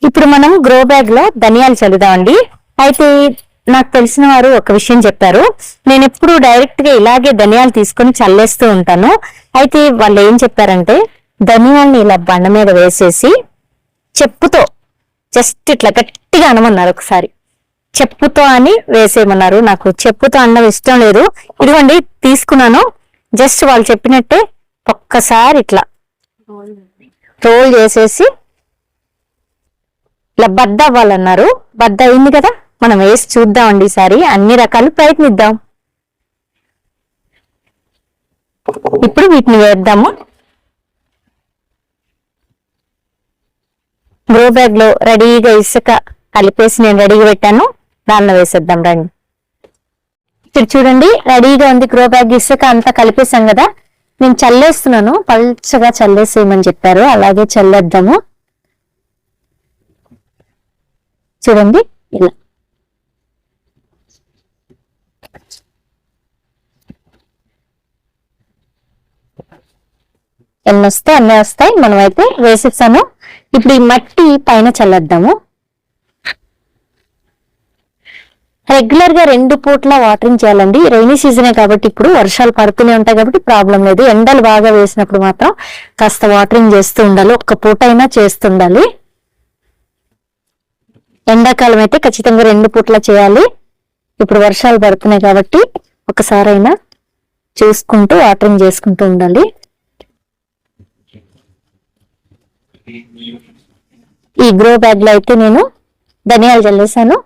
ఇప్పుడు మనం grow bag లో ధనియాలు చల్లుదామండి. అయితే నాకు తెలిసిన వారు ఒక విషయం చెప్పారు. నేను ఎప్పుడు డైరెక్ట్ గా ఇలాగే ధనియాలు తీసుకొని చల్లేస్తూ ఉంటాను. అయితే వాళ్ళు ఏం చెప్పారంటే ధనియాల్ని ఇలా బండ మీద వేసేసి చెప్పుతో జస్ట్ ఇట్లా గట్టిగా అనమన్నారు. ఒకసారి చెప్పుతో అని వేసేయమన్నారు. నాకు చెప్పుతో అనడం ఇష్టం లేదు. ఇదిగోండి తీసుకున్నాను. జస్ట్ వాళ్ళు చెప్పినట్టే ఒక్కసారి ఇట్లా రోల్ చేసేసి ఇలా బద్ద అవ్వాలన్నారు. బద్ద అయింది కదా, మనం వేసి చూద్దామండి. ఈసారి అన్ని రకాలు ప్రయత్నిద్దాం. ఇప్పుడు వీటిని వేద్దాము. గ్రో బ్యాగ్ లో రెడీగా ఇసుక కలిపేసి నేను రెడీగా పెట్టాను. దానిలో వేసేద్దాం రండి. ఇక్కడ చూడండి రెడీగా ఉంది గ్రో బ్యాగ్. ఇసుక అంతా కలిపేసాం కదా, నేను చల్లేస్తున్నాను. పల్చగా చల్లేసేయమని చెప్పారు, అలాగే చల్లేద్దాము. చూడండి ఇలా ఎన్ని వస్తాయి అన్నీ వస్తాయి. మనం అయితే వేసేసాను. ఇప్పుడు ఈ మట్టి పైన చల్లేద్దాము. రెగ్యులర్ గా 2 పూట్ల వాటరింగ్ చేయాలండి. రైనీ సీజనే కాబట్టి ఇప్పుడు వర్షాలు పడుతూనే ఉంటాయి కాబట్టి ప్రాబ్లం లేదు. ఎండలు బాగా వేసినప్పుడు మాత్రం కాస్త వాటరింగ్ చేస్తూ ఉండాలి. ఒక్క పూట అయినా చేస్తుండాలి. ఎండాకాలం అయితే ఖచ్చితంగా 2 పూట్ల చేయాలి. ఇప్పుడు వర్షాలు పడుతున్నాయి కాబట్టి ఒకసారైనా చూసుకుంటూ వాటరింగ్ చేసుకుంటూ ఉండాలి. ఈ గ్రో బ్యాగ్ లో అయితే నేను ధనియాలు చల్లేసాను.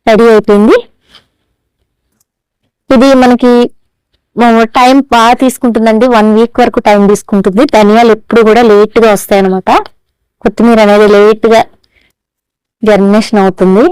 రెడీ అయిపోయింది. ఇది మనకి టైం బాగా తీసుకుంటుందండి. 1 వీక్ వరకు టైం తీసుకుంటుంది. ధనియాలు ఎప్పుడు కూడా లేట్ గా వస్తాయి అనమాట. కొత్తిమీర అనేది లేట్ గా జర్మినేషన్ అవుతుంది.